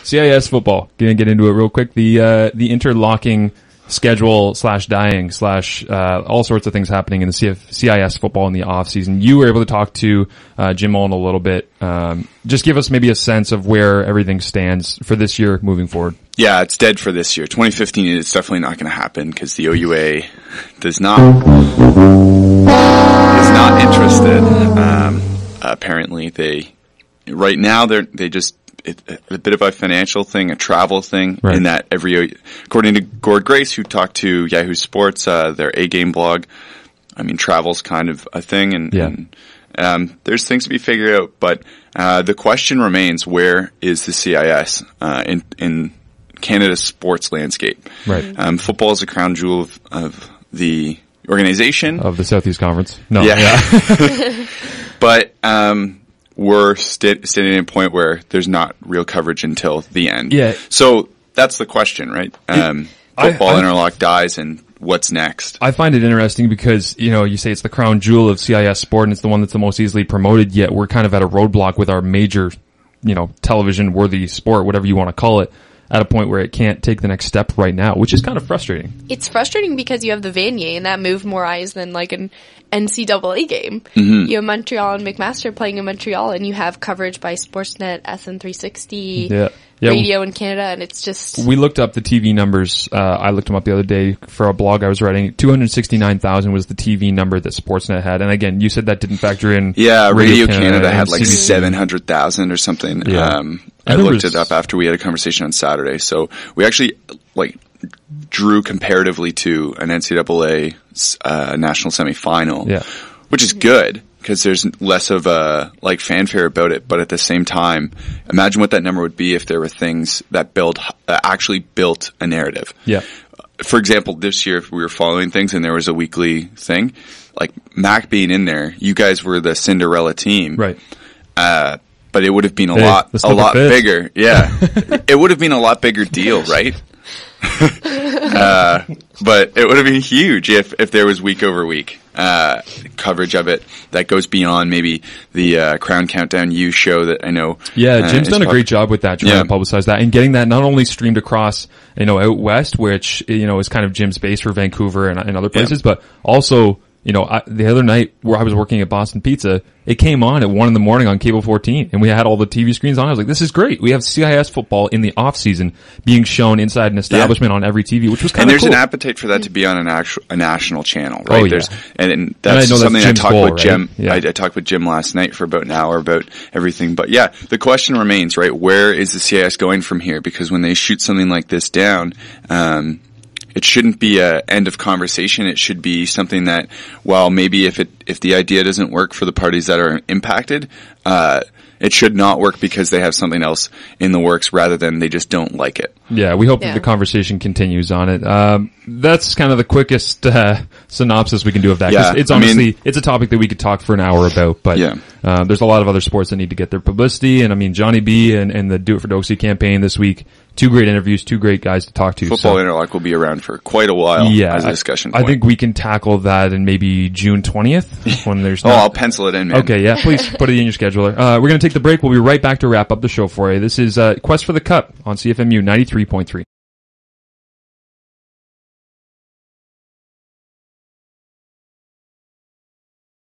CIS football. Gonna get into it real quick. The interlocking schedule /dying all sorts of things happening in the CIS football in the off season. You were able to talk to Jim Mullen a little bit. Just give us maybe a sense of where everything stands for this year moving forward. Yeah, it's dead for this year. 2015 is definitely not going to happen because the OUA is not interested. Apparently, right now it's a bit of a financial thing, a travel thing, right. In that according to Gord Grace, who talked to Yahoo Sports, their A-Game blog, I mean, travel's kind of a thing, and there's things to be figured out, but the question remains, where is the CIS in Canada's sports landscape? Right. Football is the crown jewel of the organization. Of the Southeast Conference. No. Yeah. But we're standing at a point where there's not real coverage until the end. Yeah. So that's the question, right? Football interlock dies, and what's next? I find it interesting because, you say it's the crown jewel of CIS sport and it's the one that's the most easily promoted, yet we're kind of at a roadblock with our major, television-worthy sport, whatever you want to call it, at a point where it can't take the next step right now, which is kind of frustrating. It's frustrating because you have the Vanier, and that moved more eyes than like an NCAA game. Mm-hmm. You have Montreal and McMaster playing in Montreal, and you have coverage by Sportsnet, SN360, radio in Canada, and it's just... We looked up the TV numbers. I looked them up the other day for a blog I was writing. 269,000 was the TV number that Sportsnet had. And again, you said that didn't factor in... Yeah, Radio Canada had like 700,000 or something. Yeah. I looked it up after we had a conversation on Saturday. So we actually drew comparatively to an NCAA national semifinal, which is good because there's less of a fanfare about it. But at the same time, imagine what that number would be if there were things that actually built a narrative. Yeah. For example, this year, if we were following things and there was a weekly thing, like Mac being in there, you guys were the Cinderella team, right? But it would have been a lot bigger. Yeah. It would have been a lot bigger deal, right? But it would have been huge if there was week over week coverage of it that goes beyond maybe the Crown Countdown U show that I know. Yeah, Jim's done a great job with that, trying to publicize that and getting that not only streamed across, out west, which, is kind of Jim's base for Vancouver and other places, but also, the other night where I was working at Boston Pizza, it came on at 1 a.m. on Cable 14, and we had all the TV screens on. I was like, this is great. We have CIS football in the off season being shown inside an establishment on every TV, which was kind of cool. And there's an appetite for that to be on a national channel, right? Oh, yeah. And that's something I talked with Jim. Right? I talked with Jim last night for about an hour about everything. But yeah, the question remains, right? Where is the CIS going from here? Because when they shoot something like this down, it shouldn't be a end of conversation. It should be something that, well, maybe if the idea doesn't work for the parties that are impacted, it should not work because they have something else in the works rather than they just don't like it. Yeah, we hope that the conversation continues on it. That's kind of the quickest synopsis we can do of that. Yeah, it's honestly, it's a topic that we could talk for an hour about, but there's a lot of other sports that need to get their publicity. And Johnny B and the Do It for Doxie campaign this week, 2 great interviews, 2 great guys to talk to. Football Interlock will be around for quite a while as a discussion point. I think we can tackle that in maybe June 20th when there's I'll pencil it in, man. Okay, yeah, please put it in your scheduler. We're going to take the break. We'll be right back to wrap up the show for you. This is Quest for the Cup on CFMU 93.3.